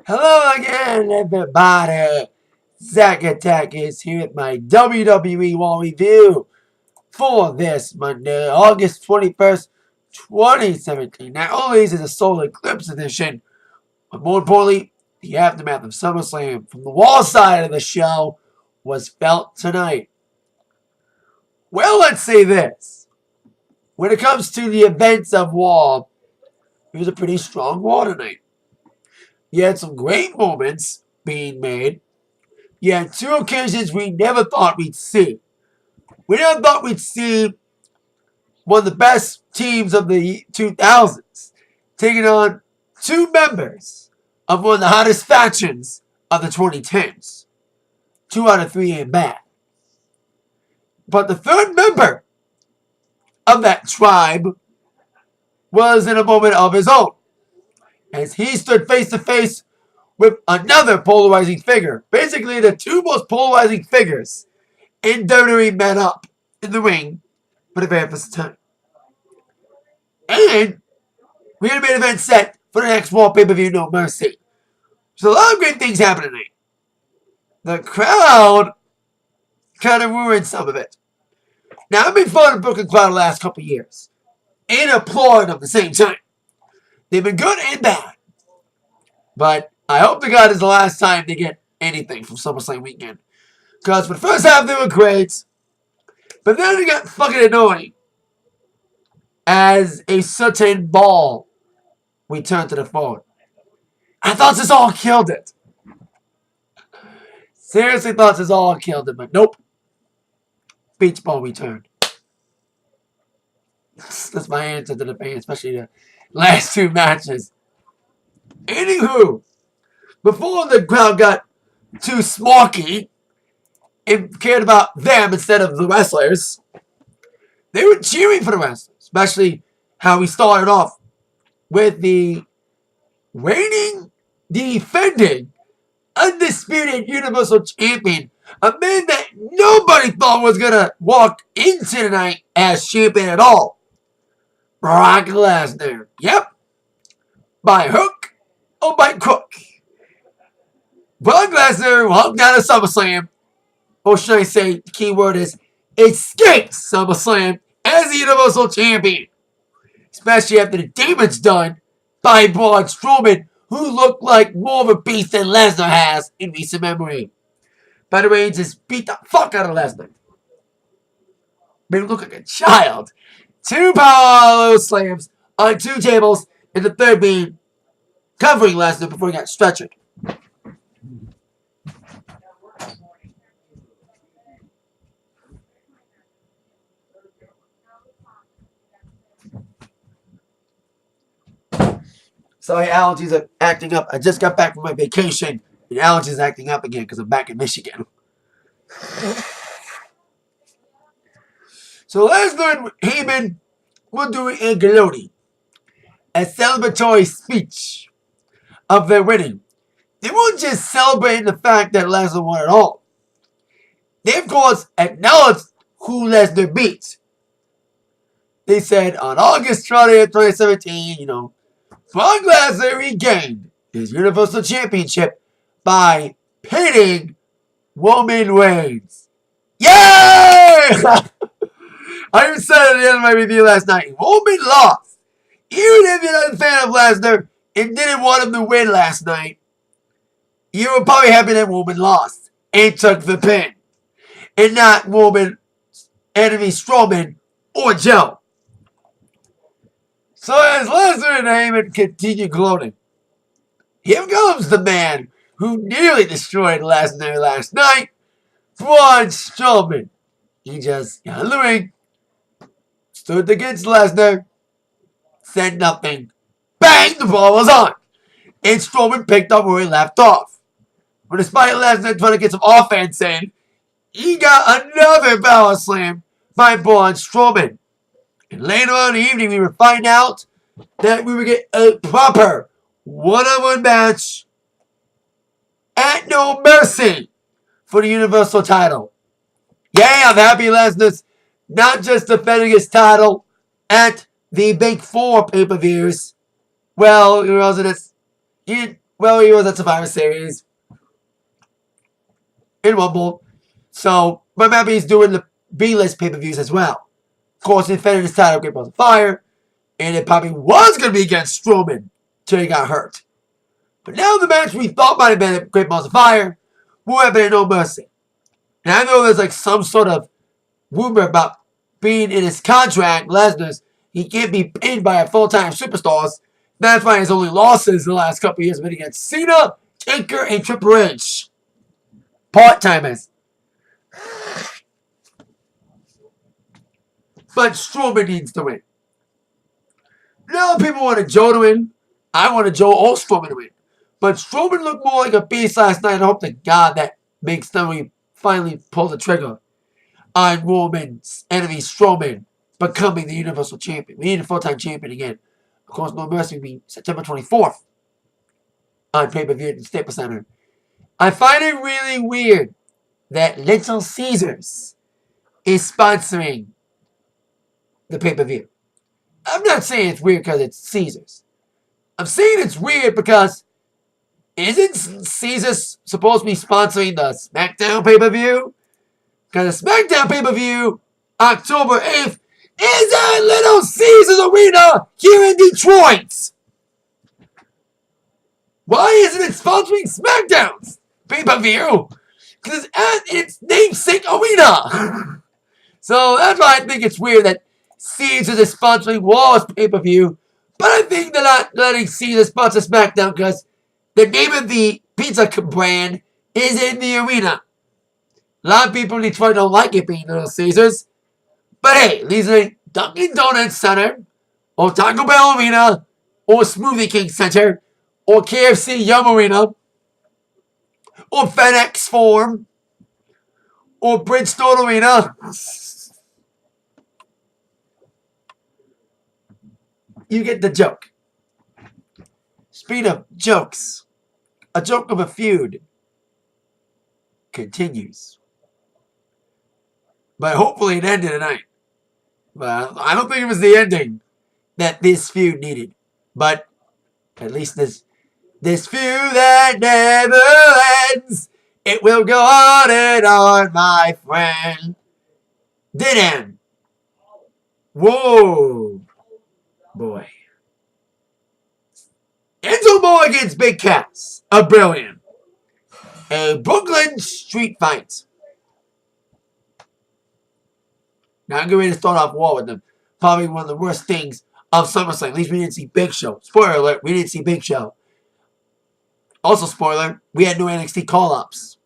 Hello again, everybody. Zack Attack is here with my WWE RAW review for this Monday, August 21st, 2017. Not only is it a solar eclipse edition, but more importantly, the aftermath of Summerslam from the RAW side of the show was felt tonight. Well, let's say this. When it comes to the events of RAW, it was a pretty strong RAW tonight. You had some great moments being made. You had two occasions we never thought we'd see. We never thought we'd see one of the best teams of the 2000s taking on two members of one of the hottest factions of the 2010s. 2 out of 3 ain't bad. But the third member of that tribe was in a moment of his own, as he stood face to face with another polarizing figure. Basically, the two most polarizing figures in WWE met up in the ring for the very first time. And we had a main event set for the next Raw pay-per-view, No Mercy. So a lot of great things happened tonight. The crowd kind of ruined some of it. Now, I've been following the Brooklyn crowd the last couple years and applauding them at the same time. They've been good and bad. But I hope to God it's the last time they get anything from SummerSlam weekend. Because for the first half, they were great. But then they got fucking annoying. As a certain ball returned to the phone. I thought this all killed it. Seriously thought this all killed it, but nope. Beach ball returned. That's my answer to the fans, especially the last two matches. Anywho, before the crowd got too smarky and cared about them instead of the wrestlers, they were cheering for the wrestlers, especially how we started off with the reigning, defending, undisputed Universal Champion, a man that nobody thought was going to walk into tonight as champion at all. Brock Lesnar. Yep. By hook or by crook. Brock Lesnar walked out of SummerSlam, or should I say, the key word is escaped SummerSlam as the Universal Champion. Especially after the damage done by Braun Strowman, who looked like more of a beast than Lesnar has in recent memory. By the way, he just beat the fuck out of Lesnar. Made him look like a child. 2 power slams on 2 tables, and the third being covering Lesnar before he got stretchered. Sorry, allergies are acting up. I just got back from my vacation, and allergies are acting up again because I'm back in Michigan. So Lesnar and Heyman were doing a gloating, a celebratory speech of their winning. They weren't just celebrating the fact that Lesnar won it all. They, of course, acknowledged who Lesnar beat. They said on August 20th, 2017, Brock Lesnar regained his Universal Championship by pinning Roman Reigns. Yay! I even said at the end of my review last night, Roman lost. Even if you're not a fan of Lesnar and didn't want him to win last night, you were probably happy that Roman lost and took the pin. And not Roman, enemy Strowman, or Joe. So as Lesnar and Heyman continue gloating, here comes the man who nearly destroyed Lesnar last night, Braun Strowman. He just got in the ring, stood against Lesnar, said nothing. Bang! The ball was on. And Strowman picked up where he left off. But despite Lesnar trying to get some offense in, he got another power slam by Braun Strowman. And later on in the evening, we would find out that we would get a proper one-on-one match at No Mercy for the Universal title. Yeah, I'm happy Lesnar's not just defending his title at the Big 4 pay-per-views. Well, he Well, he was at Survivor Series in Rumble. So, but maybe he's doing the B-list pay-per-views as well. Of course, he defended his title, Great Balls of Fire, and it probably was going to be against Strowman till he got hurt. But now the match we thought might have been at Great Balls of Fire will have been No Mercy. And I know there's like some sort of rumor about being in his contract, Lesnar's, he can't be pinned by a full-time superstars. That's why his only losses in the last couple of years have been against Cena, Taker, and Triple H. Part-timers. But Strowman needs to win. Now people want Joe to win. I want Joe or Strowman to win. But Strowman looked more like a beast last night. I hope to God that makes them finally pull the trigger on Roman's enemy Strowman becoming the Universal Champion. We need a full-time champion again. Of course, No Mercy will be September 24th on pay-per-view at the Staples Center. I find it really weird that Little Caesars is sponsoring the pay-per-view. I'm not saying it's weird because it's Caesars. I'm saying it's weird because isn't Caesars supposed to be sponsoring the SmackDown pay-per-view? Because the SmackDown pay-per-view, October 8th, is at Little Caesars Arena here in Detroit. Why isn't it sponsoring SmackDown's pay-per-view? Because it's at its namesake arena. So that's why I think it's weird that Caesars is sponsoring Raw's pay-per-view. But I think they're not letting Caesars sponsor SmackDown because the name of the pizza brand is in the arena. A lot of people in Detroit don't like it being Little Caesars. But hey, these are Dunkin' Donuts Center, or Taco Bell Arena, or Smoothie King Center, or KFC Yum Arena, or FedEx Forum, or Bridgestone Arena. You get the joke. Speaking of jokes, a joke of a feud continues. But hopefully it ended tonight. But I don't think it was the ending that this feud needed. But at least this feud that never ends, it will go on and on, my friend. Did end. Whoa. Boy. Enzo Amore against Big Cass. A brilliant. A Brooklyn street fight. Now I'm getting ready to start off war with them. Probably one of the worst things of SummerSlam. At least we didn't see Big Show. Spoiler alert, we didn't see Big Show. Also, spoiler, we had no NXT call-ups.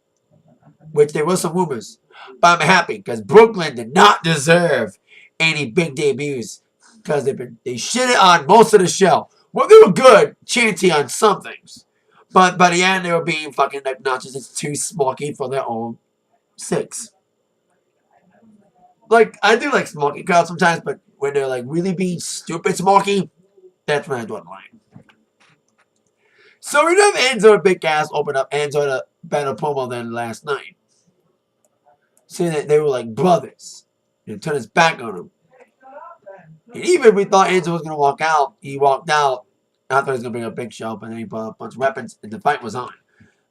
Which there were some rumors. But I'm happy because Brooklyn did not deserve any big debuts. Because they shit it on most of the show. Well, they were good, chanty on some things. But by the end, they were being fucking obnoxious. It's too smoky for their own sakes. Like, I do like smoky crowds sometimes, but when they're like really being stupid smoky, that's when I don't like. So we have Enzo and Big Cass open up Enzo had a better promo than last night. Saying that they were like brothers. And turned his back on him. And even we thought Enzo was going to walk out, he walked out. I thought he was going to bring a Big Show, but then he brought a bunch of weapons, and the fight was on.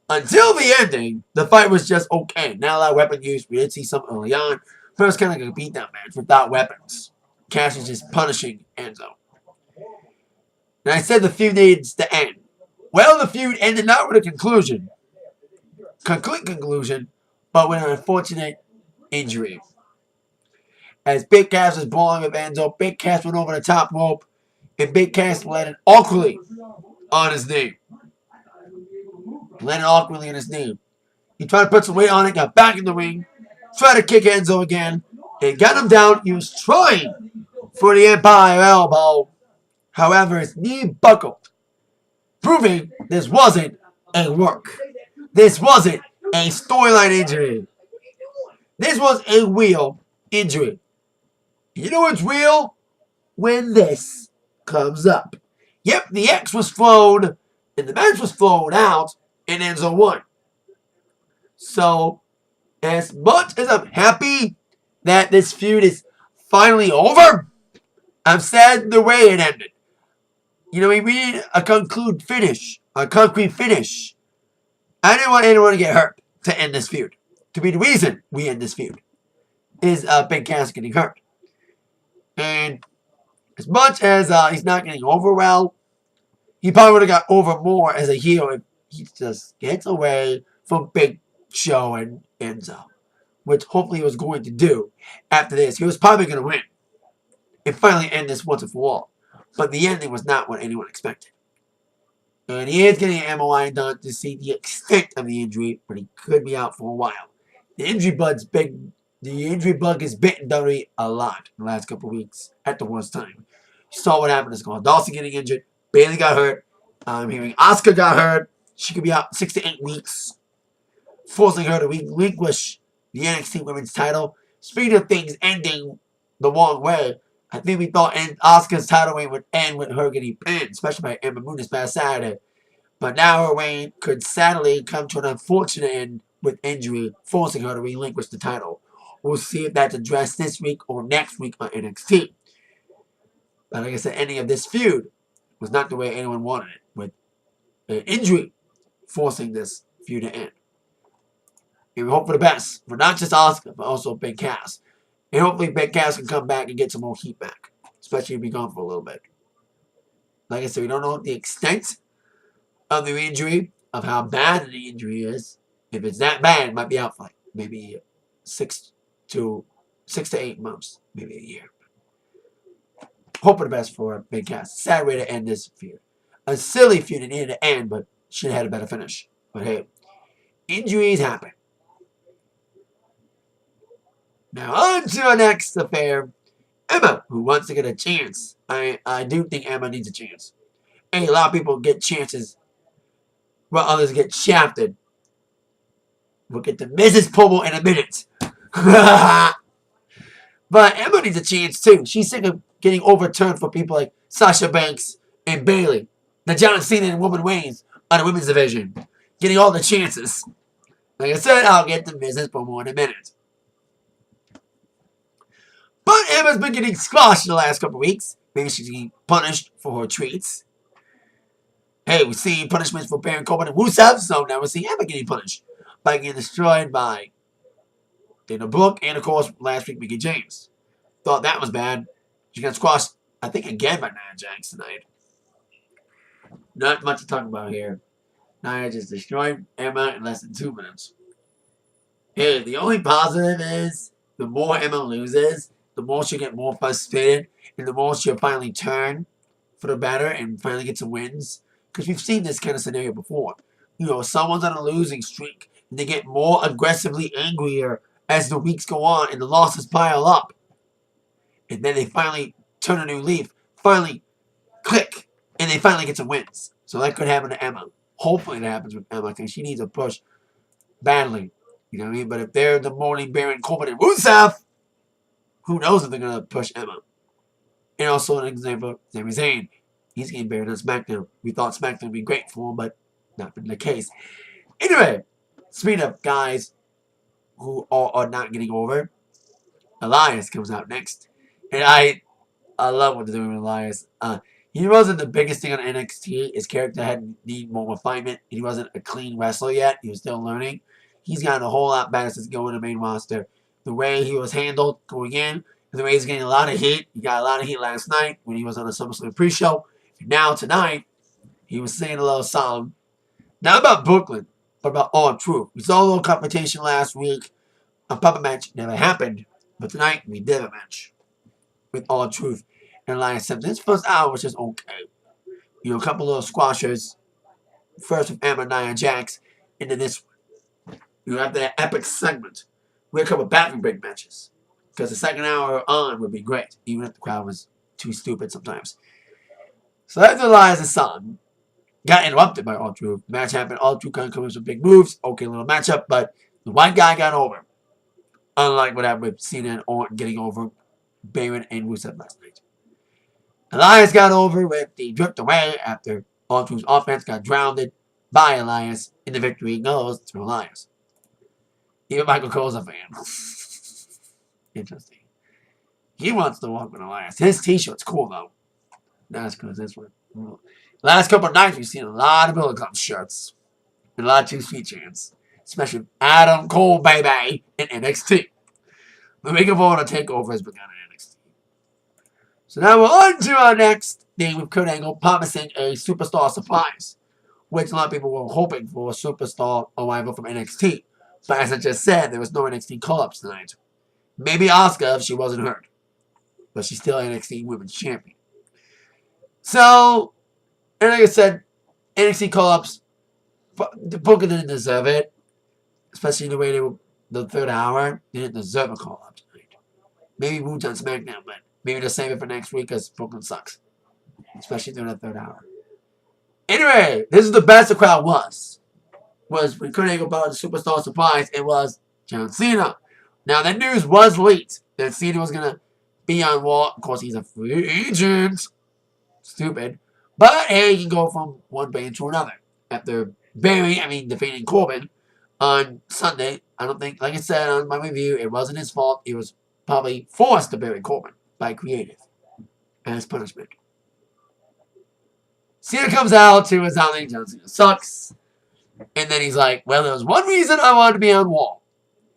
Until the ending, the fight was just okay. Not a lot of weapon use. We did see some early on. But it was kind of like a beatdown match without weapons. Cass is just punishing Enzo. And I said the feud needs to end. Well, the feud ended not with a conclusion. Complete conclusion, but with an unfortunate injury. As Big Cass was brawling with Enzo, Big Cass went over the top rope, and Big Cass landed awkwardly on his knee. Landed awkwardly on his knee. He tried to put some weight on it, got back in the ring, tried to kick Enzo again, and got him down. He was trying for the Empire Elbow. However, his knee buckled, proving this wasn't a work. This wasn't a storyline injury. This was a real injury. You know what's real? When this comes up. Yep, the X was flown, and the match was flown out, and Enzo won. So, as much as I'm happy that this feud is finally over, I'm sad the way it ended. You know, we need a conclude finish a concrete finish. I didn't want anyone to get hurt to end this feud. To be the reason we end this feud is Big Cass getting hurt. And as much as he's not getting over well, he probably would have got over more as a heel if he just gets away from Big Show and Enzo, which hopefully he was going to do after this. He was probably going to win and finally end this once and for all. But the ending was not what anyone expected. And he is getting an MRI done to see the extent of the injury, but he could be out for a while. The injury bug has bitten WWE a lot in the last couple of weeks at the worst time. You saw what happened to Scott Dawson getting injured. Bayley got hurt. I'm hearing Asuka got hurt. She could be out 6 to 8 weeks, forcing her to relinquish the NXT Women's title. Speaking of things ending the wrong way, I think we thought Asuka's title reign would end with her getting pinned, especially by Ember Moon this past Saturday. But now her reign could sadly come to an unfortunate end with injury, forcing her to relinquish the title. We'll see if that's addressed this week or next week on NXT. But like I said, ending of this feud was not the way anyone wanted it, with an injury forcing this feud to end. And we hope for the best for not just Asuka, but also Big Cass. And hopefully Big Cass can come back and get some more heat back, especially if he's gone for a little bit. Like I said, we don't know the extent of the injury, of how bad the injury is. If it's that bad, it might be out for like maybe 6 to 8 months, maybe a year. Hope for the best for Big Cass. Sad way to end this feud. A silly feud it needed to end, but should have had a better finish. But hey, injuries happen. Now on to our next affair. Emma, who wants to get a chance. I do think Emma needs a chance. And a lot of people get chances while others get shafted. We'll get to Mrs. Pommel in a minute. But Emma needs a chance too. She's sick of getting overturned for people like Sasha Banks and Bayley. The John Cena and Woman Reigns on the women's division. Getting all the chances. Like I said, I'll get to Mrs. Pommel in a minute. But Emma's been getting squashed in the last couple weeks. Maybe she's getting punished for her treats. Hey, we've seen punishments for Baron Corbin and Rusev, so now we're seeing Emma getting punished by getting destroyed by Dana Brooke and, of course, last week, Mickie James. Thought that was bad. She got squashed, I think, again by Nia Jax tonight. Not much to talk about here. Nia just destroyed Emma in less than 2 minutes. Hey, the only positive is the more Emma loses, the more she'll get more frustrated, and the more she'll finally turn for the better and finally get some wins. Because we've seen this kind of scenario before. You know, someone's on a losing streak, and they get more aggressively angrier as the weeks go on and the losses pile up. And then they finally turn a new leaf, finally click, and they finally get some wins. So that could happen to Emma. Hopefully that happens with Emma, because she needs a push badly. You know what I mean? But if they're the morning Baron Corbin and Rusev, who knows if they're going to push Emma. And also an example, Sami Zayn. He's getting buried on SmackDown. We thought SmackDown would be great for him, but not been the case. Anyway, speaking of guys who are not getting over, Elias comes out next. And I love what they're doing with Elias. He wasn't the biggest thing on NXT. His character had need more refinement. He wasn't a clean wrestler yet. He was still learning. He's gotten a whole lot better since going to the main roster. The way he was handled going in, the way he's getting a lot of heat. He got a lot of heat last night when he was on the Summerslam pre-show. And now tonight, he was singing a little song. Not about Brooklyn, but about R-Truth. We saw a little confrontation last week. A puppet match never happened. But tonight, we did a match with R-Truth and Elias Simpson. This first hour was just okay. You know, a couple little squashers. First with Emma, Nia Jax, into this one. You know, after that epic segment, we had a couple bathroom break matches. Because the second hour on would be great, even if the crowd was too stupid sometimes. So after Elias' son got interrupted by R-Truth, match happened. R-Truth kind of comes with some big moves. Okay, little matchup, but the white guy got over. Unlike what happened with Cena and Orton getting over Baron and Rusev last night. Elias got over with the drift away after R-Truth's offense got drowned by Elias, and the victory goes to Elias. Even Michael Cole's a fan. Interesting. He wants to walk with Elias. His t-shirt's cool, though. Not as cool as this one. Last couple of nights, we've seen a lot of Bullet Club shirts and a lot of 2 Sweet Chants, especially Adam Cole, baby, in NXT. The Ring of Honor takeover has begun in NXT. So now we're on to our next thing with Kurt Angle promising a superstar surprise, which a lot of people were hoping for a superstar arrival from NXT. But as I just said, there was no NXT call-ups tonight. Maybe Asuka if she wasn't hurt. But she's still NXT Women's Champion. So, and like I said, NXT call-ups, Booker didn't deserve it. Especially the way they were, the third hour, they didn't deserve a call-up tonight. Maybe Woods on SmackDown, but maybe they'll save it for next week because Brooklyn sucks. Especially during the third hour. Anyway, this is the best the crowd was when Kurt Angle brought the superstar surprise, it was John Cena. Now, that news was leaked that Cena was going to be on Raw. Of course, he's a free agent. Stupid. But, hey, he can go from one brand to another. After defeating Corbin on Sunday, I don't think, like I said on my review, it wasn't his fault. He was probably forced to bury Corbin by creative as punishment. Cena comes out to his outing. John Cena sucks. And then he's like, well, there was one reason I wanted to be on Raw.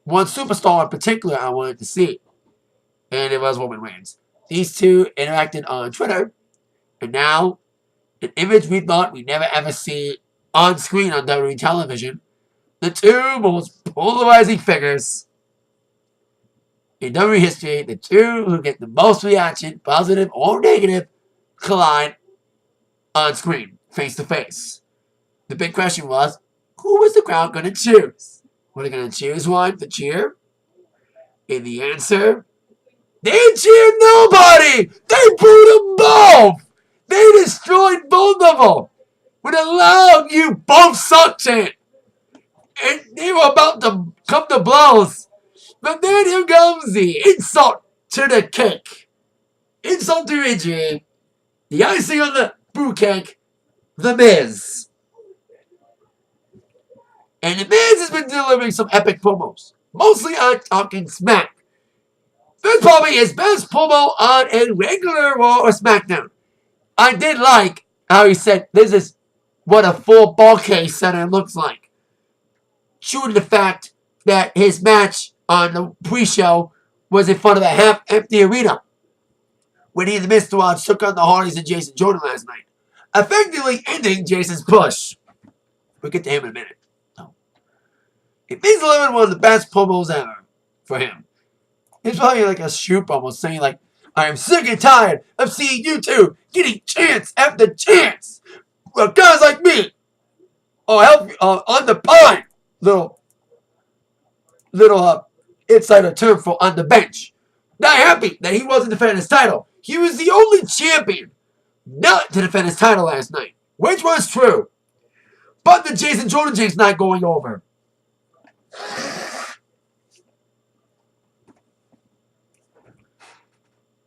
One superstar in particular I wanted to see. And it was Roman Reigns. These two interacted on Twitter. And now, an image we thought we'd never ever see on screen on WWE television. The two most polarizing figures in WWE history. The two who get the most reaction, positive or negative, collide on screen, face to face. The big question was, who was the crowd going to choose? Were they going to choose one to cheer? And the answer, they cheered nobody! They booed them both! They destroyed both of them! With a loud, you both suck chant! And they were about to come to blows. But then here comes the insult to the cake. Insult to injury. The icing on the boo cake. The Miz. And The Miz has been delivering some epic promos. Mostly on Talking Smack. This is probably his best promo on a regular Raw or SmackDown. I did like how he said, this is what a full Barclays Center looks like. True to the fact that his match on the pre-show was in front of a half-empty arena. When he and the Miz took on the Hardys and Jason Jordan last night. Effectively ending Jason's push. We'll get to him in a minute. It means delivering one of the best promos ever for him. It's probably like a shoot promo saying like, I am sick and tired of seeing you two getting chance after chance. Well, guys like me, I'll help you on the pine. Little insider term for on the bench. Not happy that he wasn't defending his title. He was the only champion not to defend his title last night, which was true. But the Jason Jordan jinx not going over.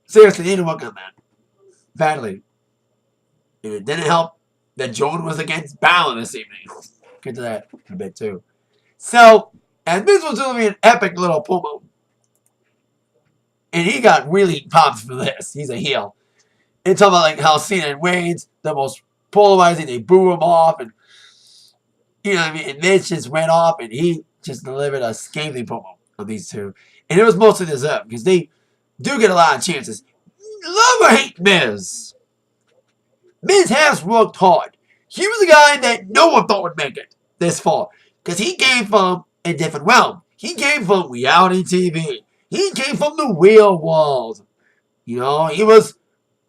Seriously, they need to work on that. Badly. And it didn't help that Jordan was against Balor this evening. Get to that in a bit too. So, and Miz was delivering an epic little promo. And he got really popped for this. He's a heel. And talking about like how Cena and Reigns, the most polarizing, they boo him off. And, you know what I mean? And Miz just went off and he just delivered a scathing promo on these two. And it was mostly deserved because they do get a lot of chances. Love or hate Miz. Miz has worked hard. He was a guy that no one thought would make it this far. Because he came from a different realm. He came from reality TV. He came from the real world. You know, he was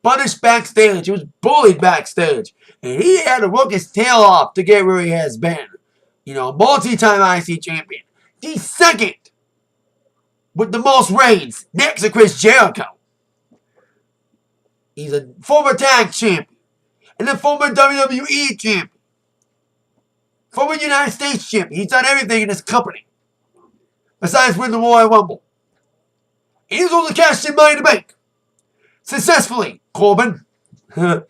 punished backstage. He was bullied backstage. And he had to work his tail off to get where he has been. You know, multi-time IC champion. The second with the most reigns next to Chris Jericho. He's a former tag champion. And a former WWE champion. Former United States champion. He's done everything in this company. Besides win the Royal Rumble. He was able to cash in Money in the Bank. Successfully. Corbin. And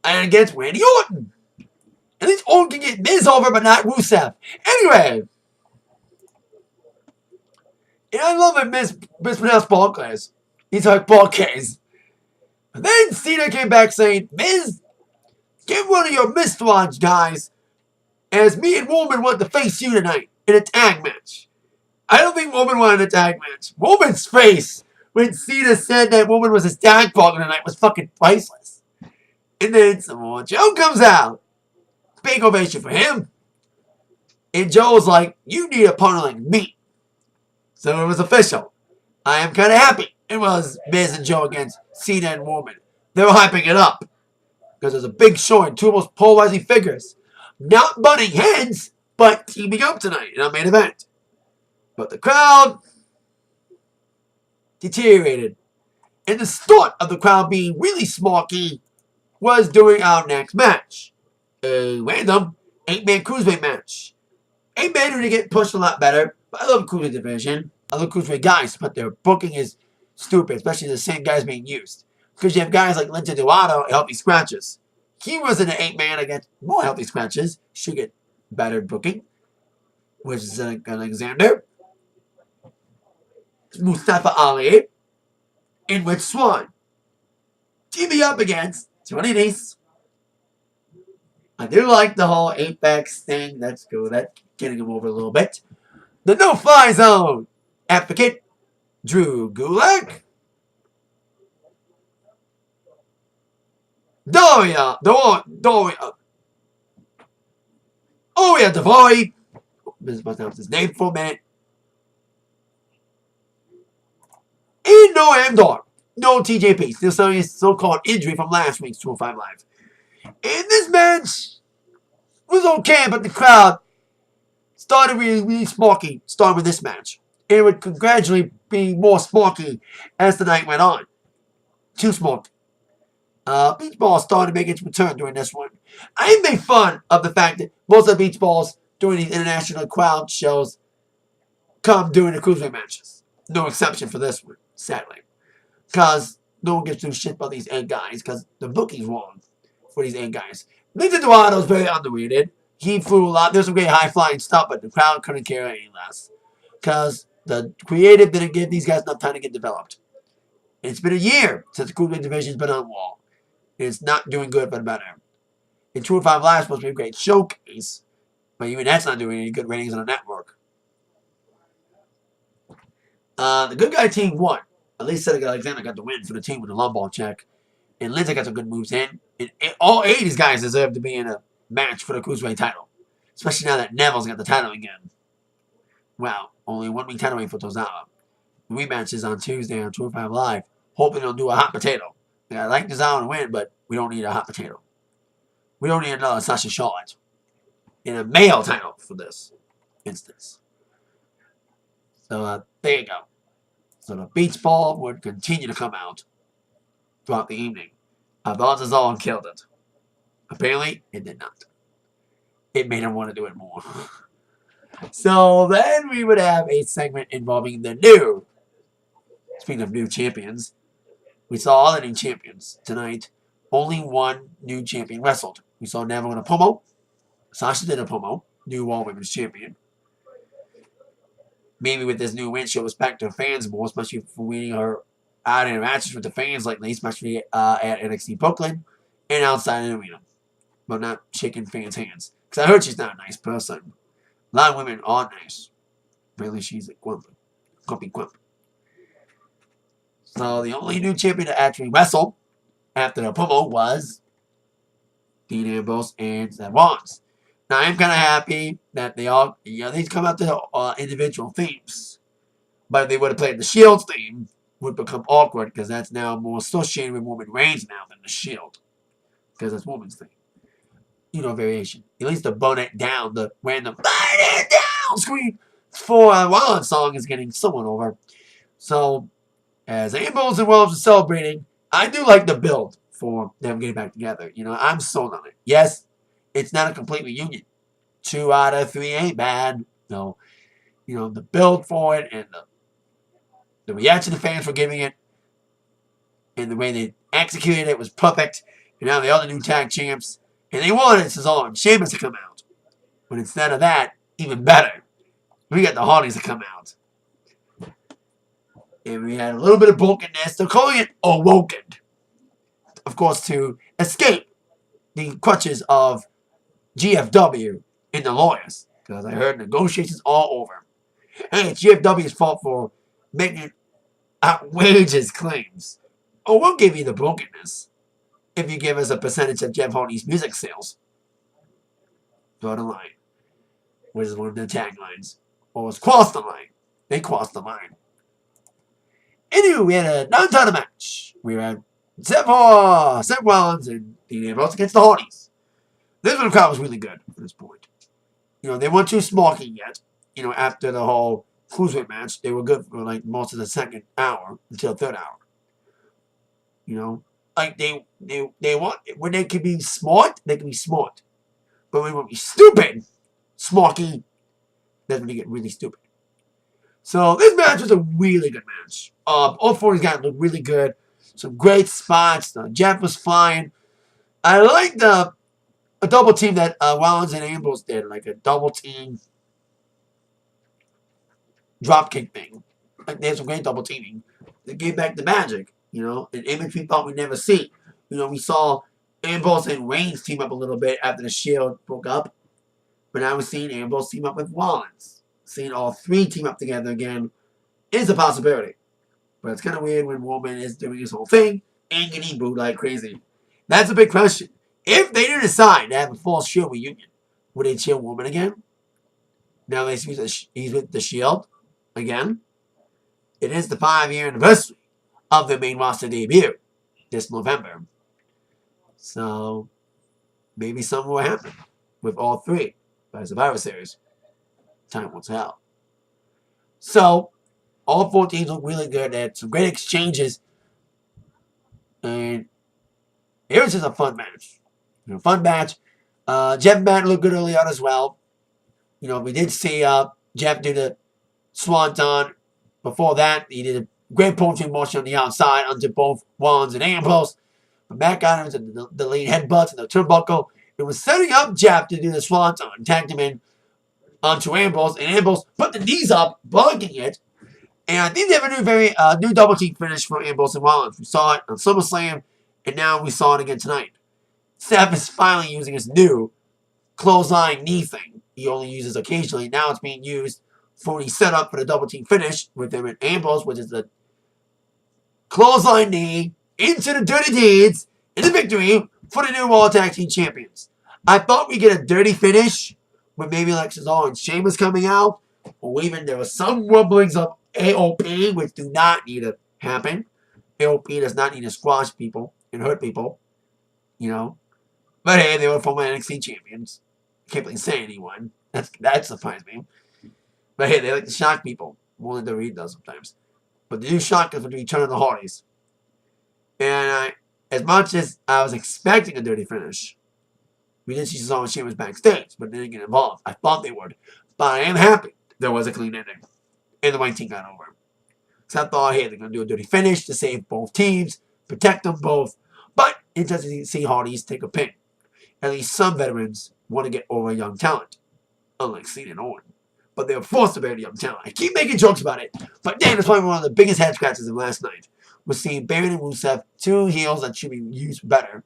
against Randy Orton. At least Orton can get Miz over, but not Rusev. Anyway. And I love that Miz mispronounced Barclays. He's like Barclays. But then Cena came back saying, Miz, Get one of your wristwatch guys, as me and Woman want to face you tonight in a tag match. I don't think Woman wanted a tag match. Woman's face when Cena said that Woman was his tag partner tonight was fucking priceless. And then Samoa Joe comes out. Big ovation for him. And Joe's like, you need a partner like me. So it was official. I am kind of happy. It was Miz and Joe against Cena and Woman. They were hyping it up. Because there's a big showing, two most polarizing figures. Not butting heads, but teaming up tonight in our main event. But the crowd deteriorated. And the start of the crowd being really smarky was during our next match. A random 8-man cruiserweight match. 8-man who get pushed a lot better. But I love the cruiserweight division. I love cruiserweight guys, but their booking is stupid, especially the same guys being used. Because you have guys like Lince Dorado and Healthy Scratches. He was in an 8-man against more Healthy Scratches. Should get better booking. Which is Alexander, Mustafa Ali, and Rich Swann. Teaming up against Tony Nese. I do like the whole Apex thing. That's cool. That's getting him over a little bit. The No-Fly Zone advocate, Drew Gulak. Oya Daivari. This is supposed to have his name for a minute. And Noam Dar. No TJP. Still showing his so-called injury from last week's 205 Live. And this match was okay, but the crowd started really smarky, starting with this match. And it would gradually be more smarky as the night went on. Too smarky. Beach Balls started to make its return during this one. I made fun of the fact that most of the Beach Balls during these international crowd shows come during the cruiserweight matches. No exception for this one, sadly. Because no one gives two shit about these 8 guys, because the booking's wrong for these 8 guys. Lince Dorado is very underrated. He flew a lot. There's some great high-flying stuff, but the crowd couldn't care any less. Because the creative didn't give these guys enough time to get developed. It's been a year since the cruiserweight division's been on Raw. It's not doing good, but better. And 205 Live is supposed to be a great showcase, but even that's not doing any good ratings on the network. The good guy team won. At least Cedric Alexander got the win for the team with the lumbar check. And Lince got some good moves in. And all 8 of these guys deserve to be in a match for the Cruiserweight title. Especially now that Neville's got the title again. Wow, only 1 week title away for Tozawa. The rematch is on Tuesday on 205 Live. Hoping they'll do a hot potato. I like Tozawa to win, but we don't need a hot potato. We don't need another Sasha Charlotte in a male title for this instance. So, there you go. So the Beach Ball would continue to come out throughout the evening. I thought Tozawa killed it. Apparently, it did not. It made him want to do it more. So then we would have a segment involving the new, speaking of new champions, we saw all the new champions tonight. Only one new champion wrestled. We saw Neville in a promo. Sasha did a promo. New Raw Women's Champion. Maybe with this new win, she'll respect her fans more, especially for winning her out in matches with the fans lately, especially at NXT Brooklyn and outside the arena. But not shaking fans' hands. Because I heard she's not a nice person. A lot of women are nice. Really, she's a grumpy grump. So the only new champion to actually wrestle after the promo was Dean Ambrose and Seth Rollins. Now I'm kind of happy that they all, they come out to individual themes. But if they would have played the Shield's theme, it would become awkward because that's now more associated with Roman Reigns now than the Shield. Because that's Woman's theme. Variation. At least the bone it down, the random burn it down scream for a Rollins song is getting somewhat over. So, as Ambrose and Rollins are celebrating, I do like the build for them getting back together. I'm sold on it. Yes, it's not a complete reunion. 2 out of 3 ain't bad. No, the build for it and the reaction the fans were giving it and the way they executed it was perfect. And now the other new tag champs, and they wanted Cesaro and Sheamus to come out. But instead of that, even better, we got the Hardys to come out. And we had a little bit of brokenness. They're calling it Awoken. Of course, to escape the crutches of GFW and the lawyers. Because I heard negotiations all over. Hey, it's GFW's fault for making outrageous claims. Oh, we'll give you the brokenness if you give us a percentage of Jeff Hardy's music sales. Draw the line, which is one of their taglines. Or it's cross the line. They crossed the line. Anyway, we had a non-title match. We had Seth Rollins and Dean Ambrose against the Hardys. This one, the crowd was really good at this point. You know, they weren't too smarky yet. You know, after the whole cruiserweight match, they were good for like most of the second hour until third hour. You know, like they want, when they can be smart, they can be smart. But when they want to be stupid, smarky, that's when they get really stupid. So this match was a really good match. All four of these guys looked really good. Some great spots. Jeff was flying. I liked a double team that Rollins and Ambrose did, like a double team dropkick thing. Like they had some great double teaming. They gave back the magic, you know, an image we thought we'd never see. You know, we saw Ambrose and Reigns team up a little bit after the Shield broke up, but now we're seeing Ambrose team up with Rollins. Seeing all three team up together again is a possibility. But it's kind of weird when Roman is doing his whole thing and getting booed like crazy. That's a big question. If they do decide to have a full Shield reunion, would they cheer Roman again? Now he's with the Shield again. It is the 5-year anniversary of the main roster debut this November. So maybe something will happen with all three by Survivor Series. Time will tell. So, all four teams look really good. They had some great exchanges. And it was just a fun match. You know, fun match. Jeff Matt looked good early on as well. You know, we did see Jeff do the Swanton. Before that, he did a great punching motion on the outside onto both Rollins and Ambrose. But Matt got him into the lead headbutts and the turnbuckle. It was setting up Jeff to do the Swanton. Tagged him in onto Ambrose, and Ambrose put the knees up, blocking it. And I think they have a new double team finish for Ambrose and Rollins. We saw it on Summerslam, and now we saw it again tonight. Seth is finally using his new clothesline knee thing. He only uses occasionally. Now it's being used for the setup for the double team finish with him and Ambrose, which is the clothesline knee into the Dirty Deeds in the victory for the new Raw Tag Team Champions. I thought we'd get a dirty finish with maybe like Cesaro and Sheamus coming out, or even there were some rumblings of AOP, which do not need to happen. AOP does not need to squash people and hurt people, you know. But hey, they were former NXT champions. Can't really say anyone. That surprised me. But hey, they like to shock people more than the Reed does sometimes. But they do shock us with the return of the Hardys. And as much as I was expecting a dirty finish, we didn't see Cesaro and Sheamus backstage, but they didn't get involved. I thought they would. But I am happy there was a clean ending. And the white team got over. So I thought, hey, they're going to do a dirty finish to save both teams, protect them both. But it doesn't see Hardys take a pin. At least some veterans want to get over young talent. Unlike Cena and Owen. But they were forced to bear the young talent. I keep making jokes about it. But Dan, it's probably one of the biggest head scratches of last night. Was seeing Baron and Rusev, two heels that should be used better,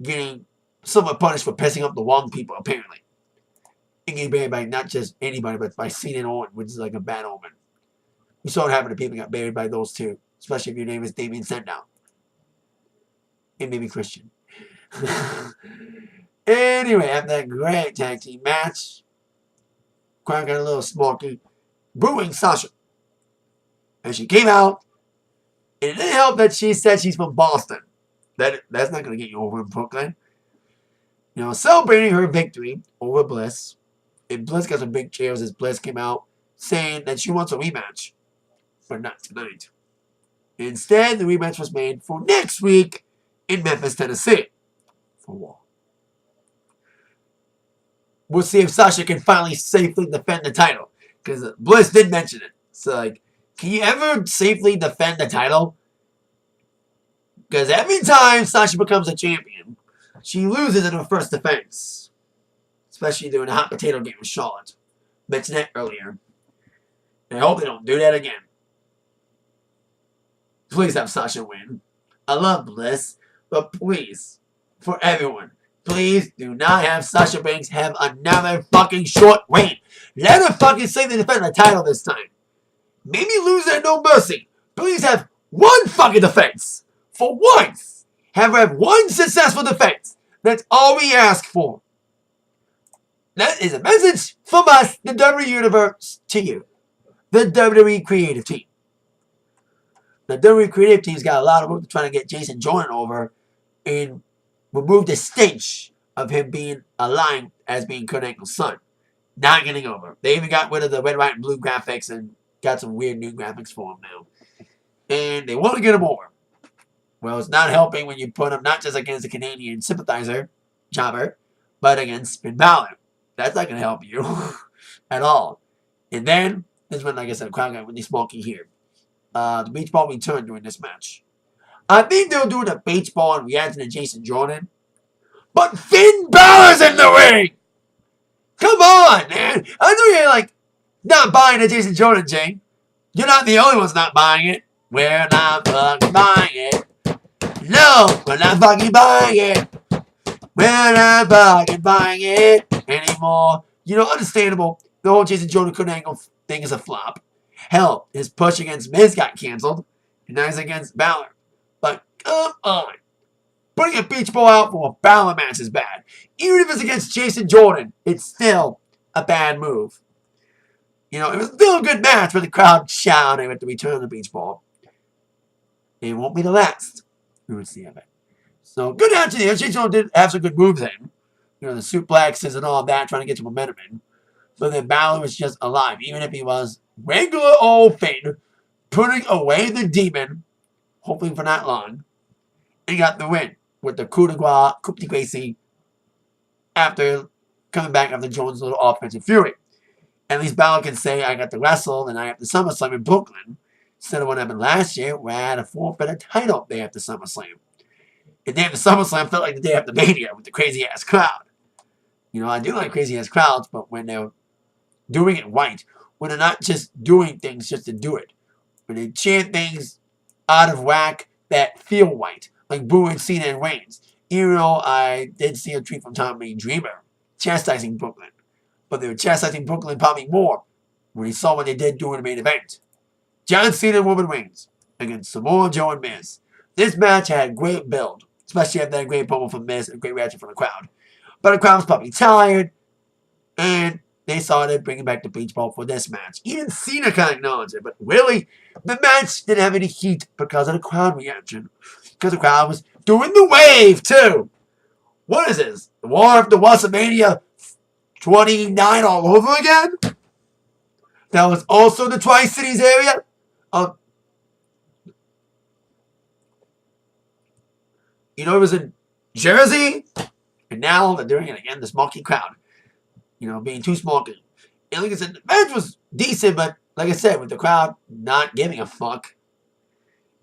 getting somewhat punished for pissing up the wrong people, apparently. And getting buried by not just anybody, but by Cena and Owen, which is like a bad omen. We saw what happened to people who got buried by those two, especially if your name is Damien Sandow. And maybe Christian. Anyway, after that great tag team match, crowd got a little smoky, booing Sasha. And she came out, and it didn't help that she said she's from Boston. That's not going to get you over in Brooklyn. You know, celebrating her victory over Bliss. And Bliss got some big cheers as Bliss came out saying that she wants a rematch. But not tonight. Instead, the rematch was made for next week in Memphis, Tennessee. For Raw. We'll see if Sasha can finally safely defend the title. Because Bliss did mention it. So, like, can you ever safely defend the title? Because every time Sasha becomes a champion, she loses in her first defense. Especially during the hot potato game with Charlotte. Mentioned that earlier. And I hope they don't do that again. Please have Sasha win. I love Bliss, but please, for everyone. Please do not have Sasha Banks have another fucking short reign. Let her fucking save the defend the title this time. Maybe lose at No Mercy. Please have one fucking defense. For once. Have her have one successful defense. That's all we ask for. That is a message from us, the WWE Universe, to you. The WWE Creative Team. The WWE Creative Team's got a lot of work trying to get Jason Jordan over and remove the stench of him being aligned as being Kurt Angle's son. Not getting over. They even got rid of the red, white, and blue graphics and got some weird new graphics for him now. And they want to get him over. Well, it's not helping when you put him not just against a Canadian sympathizer, jobber, but against Finn Balor. That's not going to help you at all. And then, this is when, like I said, the crowd got really smoky here. The beach ball returned during this match. I think they'll do the beach ball and reacting to Jason Jordan. But Finn Balor's in the ring! Come on, man! I know you're, like, not buying the Jason Jordan thing. You're not the only ones not buying it. We're not fucking buying it. No, we're not fucking buying it. We're not fucking buying it anymore. You know, understandable. The whole Jason Jordan Kurt Angle thing is a flop. Hell, his push against Miz got canceled. And now he's against Balor. But come on. Putting a beach ball out for a Balor match is bad. Even if it's against Jason Jordan, it's still a bad move. You know, it was still a good match, but the crowd shouting at the return of the beach ball. It won't be the last. We would see of it. So, good match there. Jason Jordan did have some good moves in. You know, the suplexes and all that, trying to get some momentum in. But then Balor was just alive, even if he was regular old Finn, putting away the demon, hopefully for not long, and got the win with the coup de grace after coming back after Jones' little offensive fury. At least Balor can say, I got to wrestle, and I have the SummerSlam in Brooklyn, instead of what happened last year, where I had a forfeit title day after SummerSlam. And then the SummerSlam felt like the day after Mania with the crazy-ass crowd. You know, I do like crazy-ass crowds, but when they're doing it right, when they're not just doing things just to do it, when they chant things out of whack that feel right, like booing Cena and Reigns. Even though I did see a tweet from Tommy Dreamer chastising Brooklyn, but they were chastising Brooklyn probably more when he saw what they did during the main event. John Cena and Roman Reigns against Samoa Joe and Miz. This match had great build, especially after that great promo from Miz and great reaction from the crowd. But the crowd was probably tired, and they started bringing back the beach ball for this match. Even Cena kind of acknowledged it, but really, the match didn't have any heat because of the crowd reaction. Because the crowd was doing the wave, too. What is this? The War after WrestleMania 29 all over again? That was also the Tri-Cities area? You know, it was in Jersey, and now they're doing it again, the smoky crowd. You know, being too smoky. And like I said, the match was decent, but like I said, with the crowd not giving a fuck,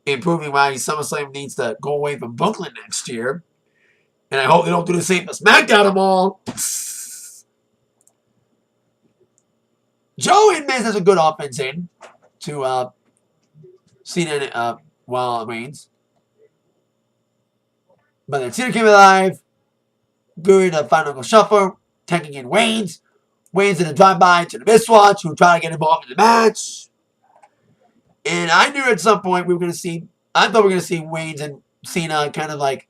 and proving why SummerSlam needs to go away from Brooklyn next year. And I hope they don't do the same for SmackDown them all. Joe and Miz has a good offense in to Cena and Reigns. But then Cena came alive during the final shuffle, taking in Reigns. Reigns in a drive-by to the Mistwatch, who tried to get involved in the match. And I knew at some point we were going to see, I thought we were going to see Reigns and Cena kind of like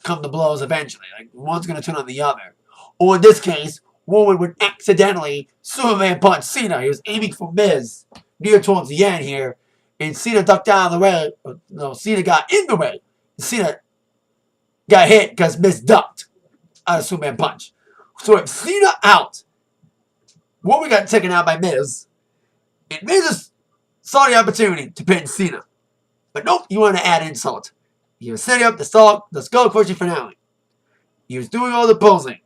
come to blows eventually. Like one's going to turn on the other. Or in this case, Roman would accidentally Superman punch Cena. He was aiming for Miz near towards the end here. And Cena ducked out of the way. No, Cena got in the way. Cena got hit because Miz ducked out of Superman punch. So if Cena out, Roman got taken out by Miz. And Miz saw the opportunity to pin Cena. But nope, you want to add insult. He was setting up the skull crushing finale. He was doing all the posing.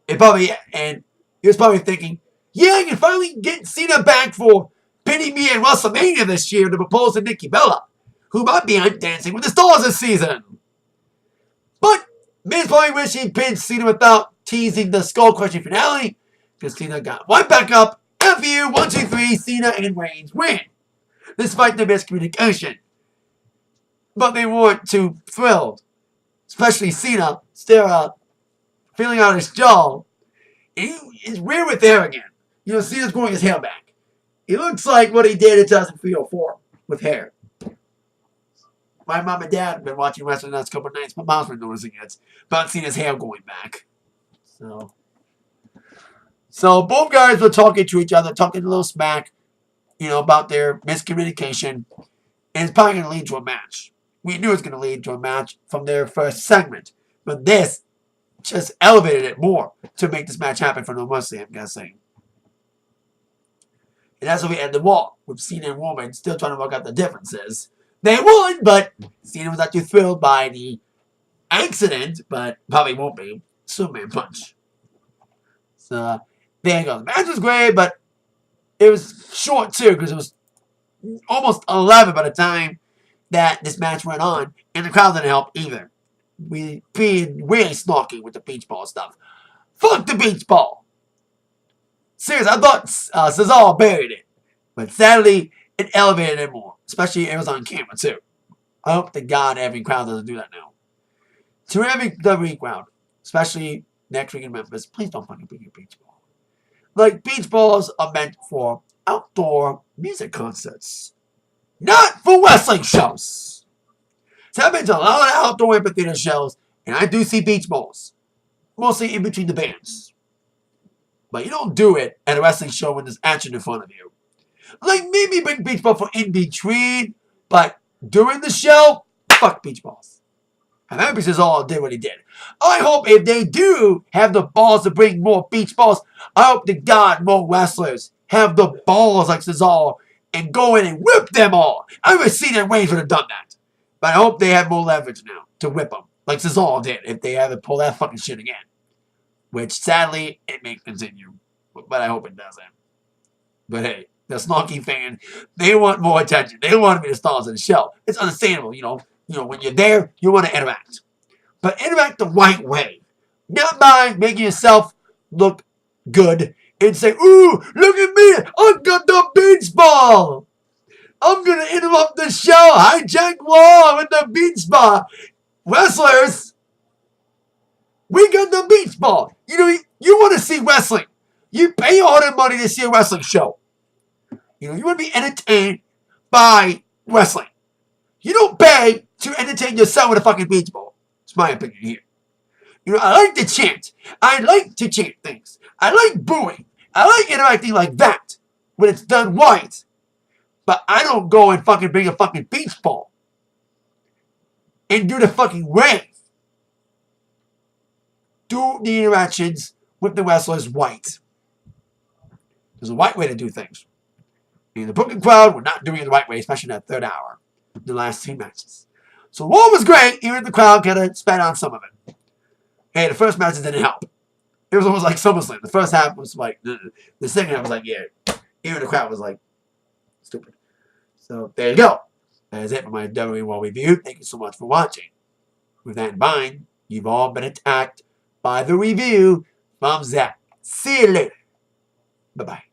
And he was probably thinking, yeah, I can finally get Cena back for pinning me at WrestleMania this year to propose to Nikki Bella, who might be on Dancing with the Stars this season. But Miz probably wished he pinned Cena without teasing the skull crushing finale, because Cena got right back up. F you, 1, 2, 3, Cena and Reigns win, despite the miscommunication. But they weren't too thrilled. especially Cena, still feeling out his jaw. It's weird with hair again. You know, Cena's growing his hair back. He looks like what he did in 2003 or 4 with hair. My mom and dad have been watching wrestling the last couple of nights. My mom's been noticing it. About Cena's hair going back. So both guys were talking to each other, talking a little smack, you know, about their miscommunication. And it's probably going to lead to a match. We knew it was going to lead to a match from their first segment. But this just elevated it more to make this match happen for no mercy, I'm guessing. And that's how we end the war, with Cena and Roman still trying to work out the differences. They won, but Cena was not too thrilled by the accident, but probably won't be. Superman punch. So, there you go. The match was great, but it was short too, because it was almost 11 by the time that this match went on, and the crowd didn't help either. We being really snarky with the beach ball stuff. Fuck the beach ball! Seriously, I thought Cesaro buried it, but sadly, it elevated it more. Especially it was on camera too. I hope to God every crowd doesn't do that now. To every WWE crowd, especially next week in Memphis, please don't fucking bring your beach ball. Like, beach balls are meant for outdoor music concerts, not for wrestling shows. So I've been to a lot of outdoor amphitheater shows, and I do see beach balls, mostly in between the bands. But you don't do it at a wrestling show when there's action in front of you. Like, maybe bring beach ball for in between, but during the show, fuck beach balls. And that is all did what he did. I hope if they do have the balls to bring more beach balls, I hope to God more wrestlers have the balls like Cesaro and go in and whip them all. I've never seen that Reigns would have done that. But I hope they have more leverage now to whip them, like Cesaro did, if they ever pull that fucking shit again. Which, sadly, it may continue. But I hope it doesn't. But hey, the snarky fan, they want more attention. They want to be the stars of the show. It's understandable, you know. When you're there, you want to interact. But interact the right way. Not by making yourself look good and say, ooh, look at me, I've got the beach ball. I'm going to interrupt the show, hijack Raw with the beach ball. Wrestlers, we got the beach ball. You know, you want to see wrestling. You pay all that money to see a wrestling show. You want to be entertained by wrestling. You don't pay to entertain yourself with a fucking beach ball. It's my opinion here. I like to chant. I like to chant things. I like booing. I like interacting like that when it's done right. But I don't go and fucking bring a fucking beach ball and do the fucking rave. Do the interactions with the wrestlers right. There's a right way to do things. And the Brooklyn crowd were not doing it the right way, especially in that third hour. The last 2 matches. So Raw was great, even if the crowd kind of spat on some of it. Hey, the first matches didn't help. It was almost like Summerslam. The first half was like, the second half was like, yeah. Even the crowd was like, stupid. So there you go. That is it for my WWE RAW review. Thank you so much for watching. With that in mind, you've all been attacked by the review from Zach. See you later. Bye-bye.